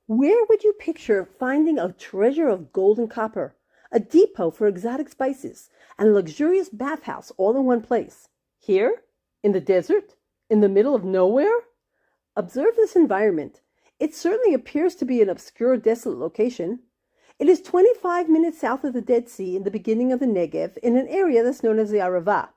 Where would you picture finding a treasure of gold and copper, a depot for exotic spices, and a luxurious bathhouse all in one place? Here? In the desert? In the middle of nowhere? Observe this environment. It certainly appears to be an obscure, desolate location. It is 25 minutes south of the Dead Sea in the beginning of the Negev in an area that's known as the Arava.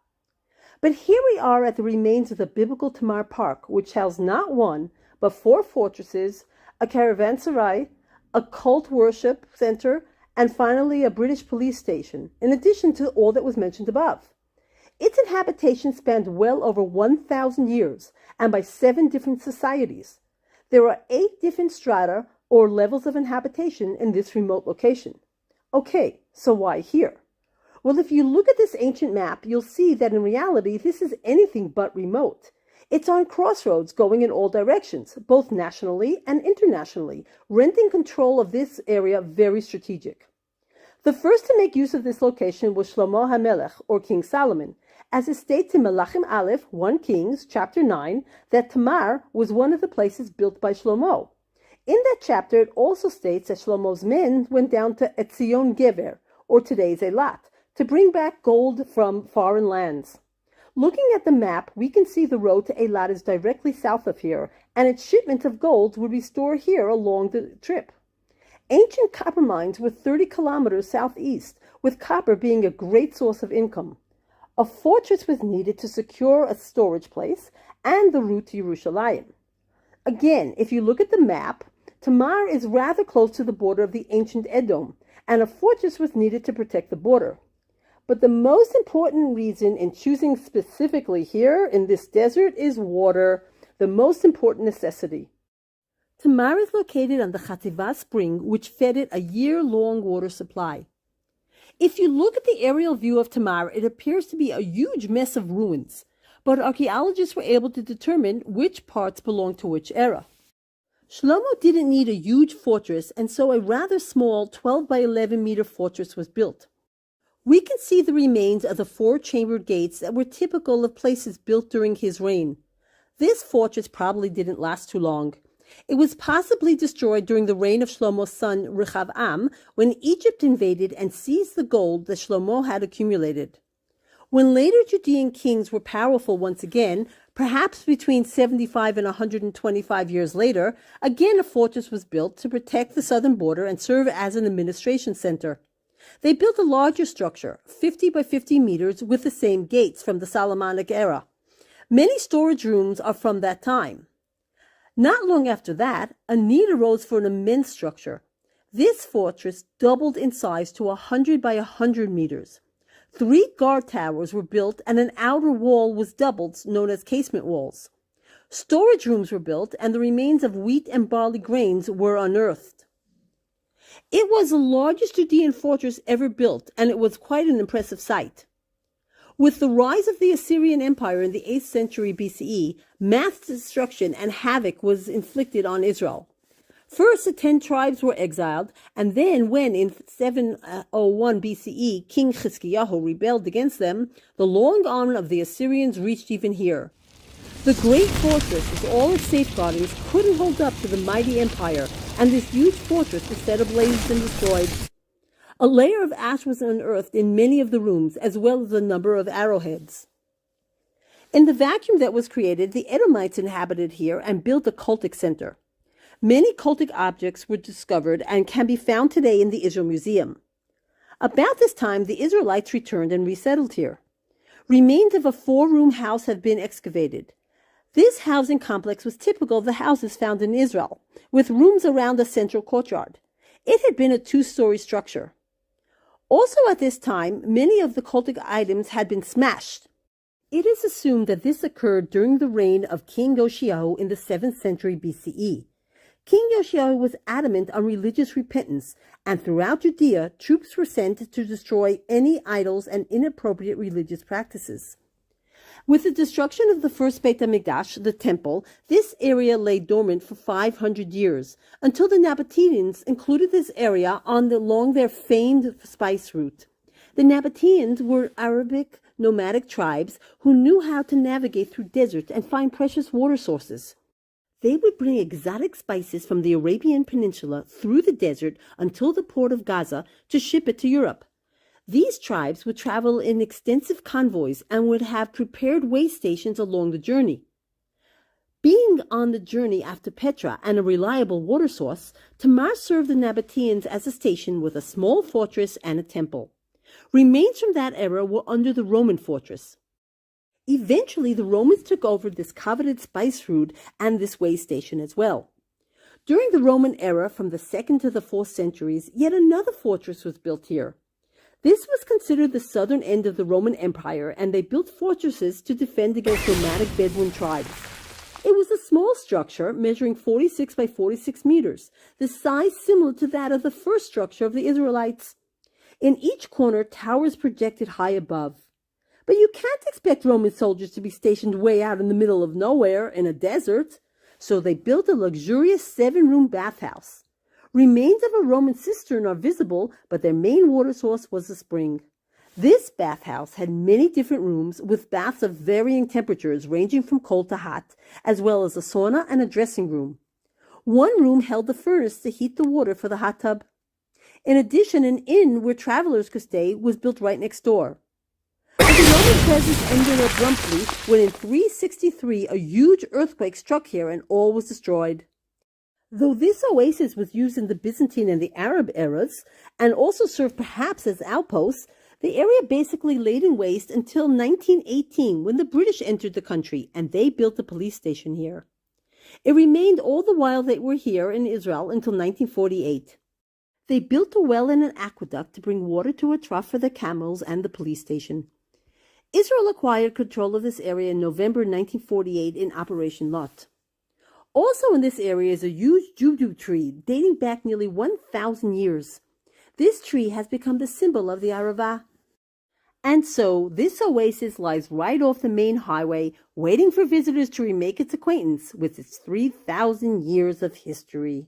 But here we are at the remains of the biblical Tamar Park, which housed not one, but 4 fortresses, a caravanserai, a cult worship center, and finally a British police station, in addition to all that was mentioned above. Its inhabitation spanned well over 1,000 years, and by 7 different societies. There are 8 different strata or levels of inhabitation in this remote location. Okay, so why here? Well, if you look at this ancient map, you'll see that in reality, this is anything but remote. It's on crossroads going in all directions, both nationally and internationally, rendering control of this area very strategic. The first to make use of this location was Shlomo HaMelech, or King Solomon, as it states in Melachim Aleph, 1 Kings, chapter 9, that Tamar was one of the places built by Shlomo. In that chapter, it also states that Shlomo's men went down to Etzion Gever, or today's Eilat, to bring back gold from foreign lands. Looking at the map, we can see the road to Eilat is directly south of here, and its shipment of gold would be stored here along the trip. Ancient copper mines were 30 kilometers southeast, with copper being a great source of income. A fortress was needed to secure a storage place and the route to Yerushalayim. Again, if you look at the map, Tamar is rather close to the border of the ancient Edom, and a fortress was needed to protect the border. But the most important reason in choosing specifically here in this desert is water, the most important necessity. Tamar is located on the Chativah spring, which fed it a year-long water supply. If you look at the aerial view of Tamar, it appears to be a huge mess of ruins, but archaeologists were able to determine which parts belong to which era. Shlomo didn't need a huge fortress, and so a rather small 12 by 11 meter fortress was built. We can see the remains of the 4-chambered gates that were typical of places built during his reign. This fortress probably didn't last too long. It was possibly destroyed during the reign of Shlomo's son Rechavam, when Egypt invaded and seized the gold that Shlomo had accumulated. When later Judean kings were powerful once again, perhaps between 75 and 125 years later, again a fortress was built to protect the southern border and serve as an administration center. They built a larger structure, 50 by 50 meters, with the same gates from the Solomonic era. Many storage rooms are from that time. Not long after that, a need arose for an immense structure. This fortress doubled in size to 100 by 100 meters. 3 guard towers were built and an outer wall was doubled, known as casement walls. Storage rooms were built and the remains of wheat and barley grains were unearthed. It was the largest Judean fortress ever built, and it was quite an impressive sight. With the rise of the Assyrian Empire in the 8th century BCE, mass destruction and havoc was inflicted on Israel. First, the 10 tribes were exiled, and then when in 701 BCE King Chizkiyahu rebelled against them, the long arm of the Assyrians reached even here. The great fortress, with all its safeguardings, couldn't hold up to the mighty empire, and this huge fortress was set ablaze and destroyed. A layer of ash was unearthed in many of the rooms, as well as a number of arrowheads. In the vacuum that was created, the Edomites inhabited here and built a cultic center. Many cultic objects were discovered and can be found today in the Israel Museum. About this time, the Israelites returned and resettled here. Remains of a 4-room house have been excavated. This housing complex was typical of the houses found in Israel, with rooms around a central courtyard. It had been a 2-story structure. Also at this time, many of the cultic items had been smashed. It is assumed that this occurred during the reign of King Yoshiyahu in the 7th century BCE. King Yoshiyahu was adamant on religious repentance, and throughout Judea, troops were sent to destroy any idols and inappropriate religious practices. With the destruction of the first Beit HaMikdash, the temple, this area lay dormant for 500 years, until the Nabateans included this area along their famed spice route. The Nabateans were Arabic nomadic tribes who knew how to navigate through deserts and find precious water sources. They would bring exotic spices from the Arabian Peninsula through the desert until the port of Gaza to ship it to Europe. These tribes would travel in extensive convoys and would have prepared way stations along the journey. Being on the journey after Petra and a reliable water source, Tamar served the Nabateans as a station with a small fortress and a temple. Remains from that era were under the Roman fortress. Eventually, the Romans took over this coveted spice route and this way station as well. During the Roman era, from the 2nd to the 4th centuries, yet another fortress was built here. This was considered the southern end of the Roman Empire, and they built fortresses to defend against nomadic Bedouin tribes. It was a small structure measuring 46 by 46 meters, the size similar to that of the first structure of the Israelites. In each corner, towers projected high above. But you can't expect Roman soldiers to be stationed way out in the middle of nowhere in a desert. So they built a luxurious 7-room bathhouse. Remains of a Roman cistern are visible, but their main water source was a spring. This bathhouse had many different rooms with baths of varying temperatures ranging from cold to hot, as well as a sauna and a dressing room. One room held the furnace to heat the water for the hot tub. In addition, an inn where travelers could stay was built right next door. But the Roman presence ended abruptly when in 363 a huge earthquake struck here and all was destroyed. Though this oasis was used in the Byzantine and the Arab eras, and also served perhaps as outposts, the area basically laid in waste until 1918 when the British entered the country and they built a police station here. It remained all the while they were here in Israel until 1948. They built a well and an aqueduct to bring water to a trough for the camels and the police station. Israel acquired control of this area in November 1948 in Operation Lot. Also in this area is a huge juju tree dating back nearly 1,000 years. This tree has become the symbol of the Arava. And so this oasis lies right off the main highway, waiting for visitors to remake its acquaintance with its 3,000 years of history.